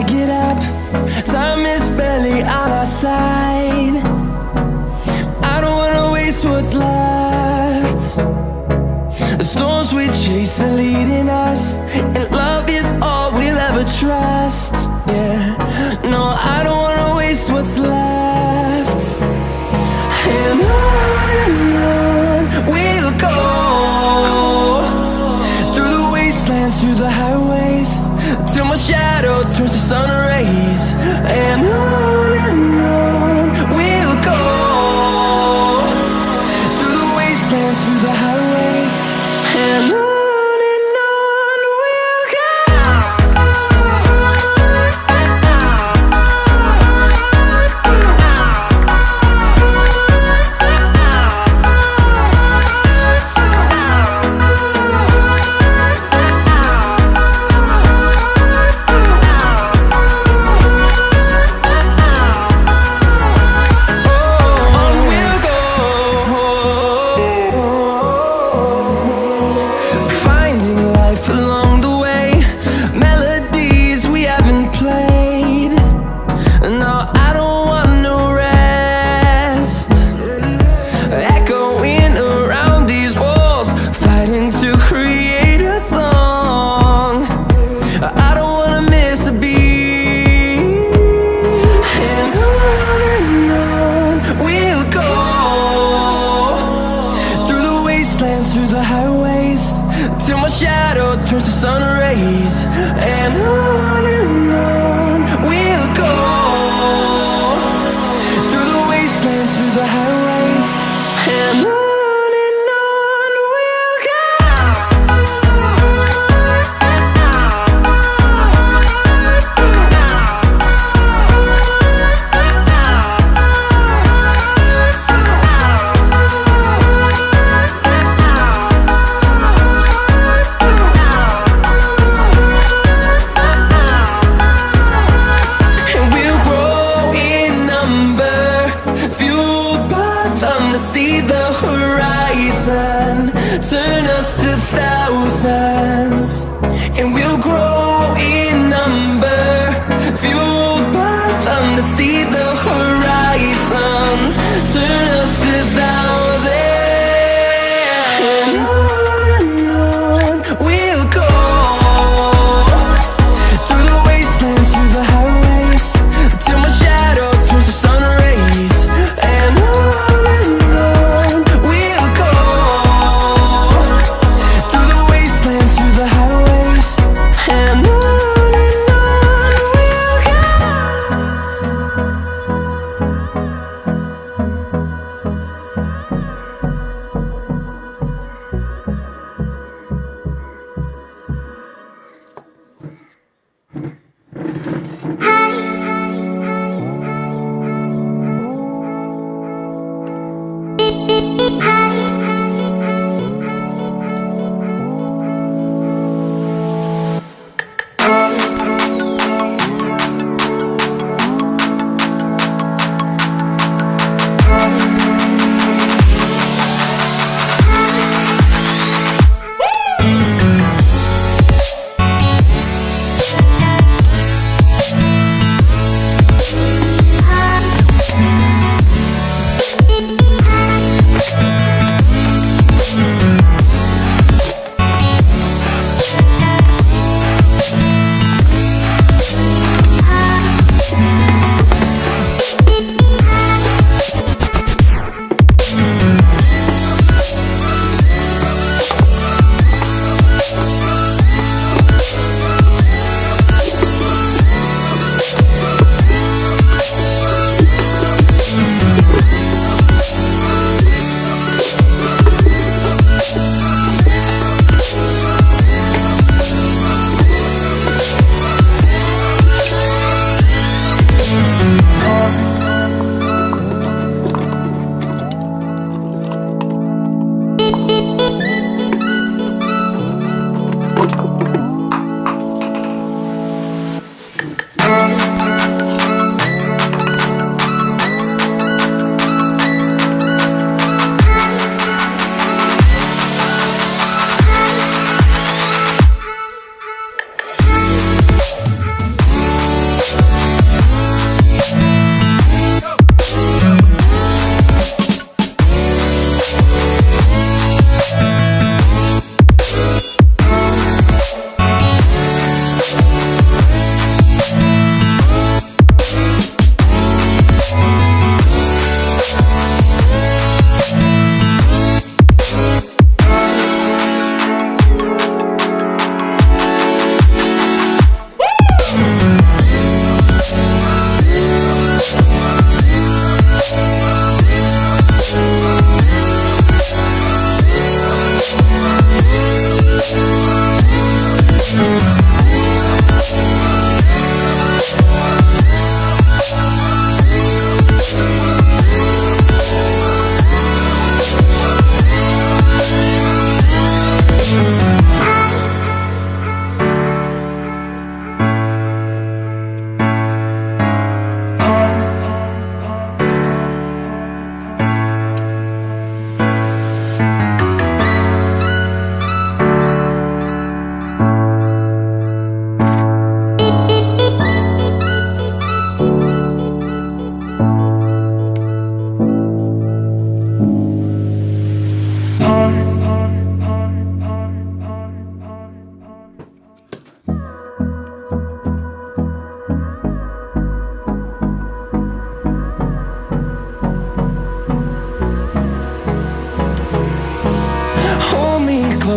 get up, time is barely on our side. I don't wanna waste what's left. The storms we chase are leading us, and love is all we'll ever trust. Yeah, no, I don't wanna waste what's left. And on we'll go, through the wastelands, through the highways, till my shadow turns to sun rays. And on we'll go, through the wastelands, through the highways, and on we'll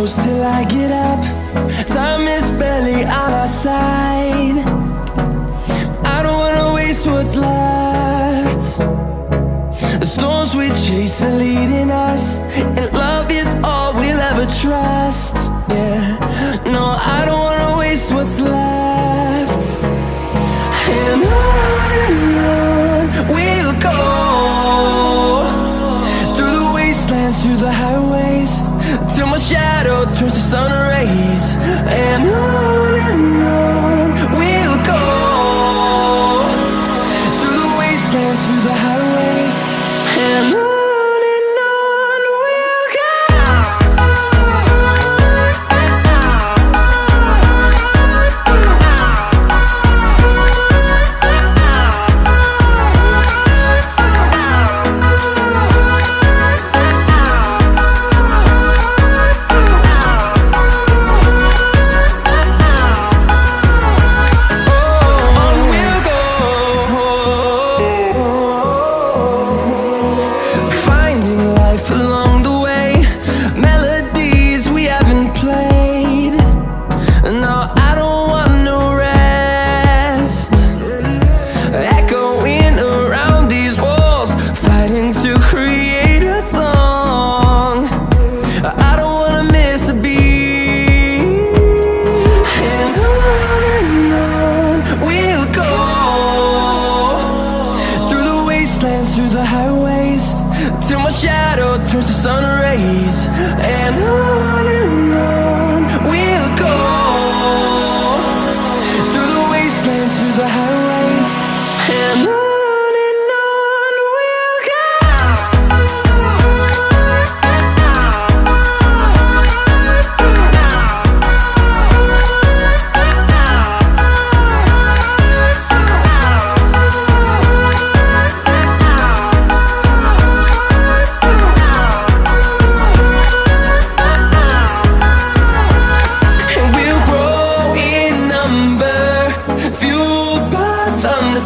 close till I get up. Time is barely on our side. I don't wanna waste what's left. The storms we chase are leading us, and love is all we'll ever trust. Yeah, no, I don't wanna waste what's left. And on we'll go, through the wastelands, through the highways, till my shadow turns to sun rays. And on we'll go, through the wastelands, through the highways, and on we'll go. Through the highways, till my shadow turns to sun rays. And on we'll go, through the wastelands, through the highways, and on we'll go.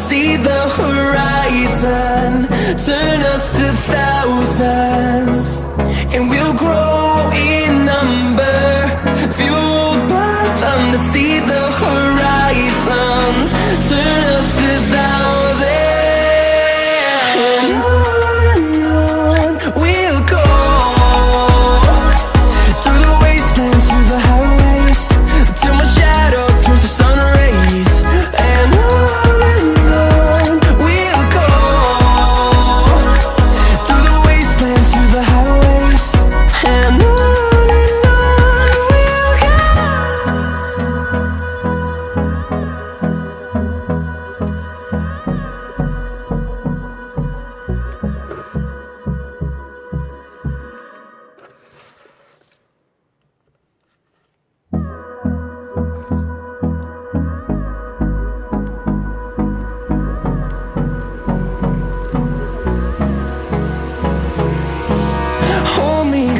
See the horizon turn us to thousands, and we'll grow in number, fueled by them. To see the horizon turn us to thousands, and on we'll go, through the wastelands, through the highways, till my shadow turns to sun rays. And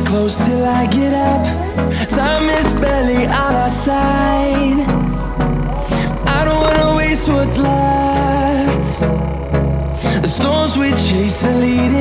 close till I get up. Time is barely on our side. I don't wanna waste what's left. The storms we chase are leading us.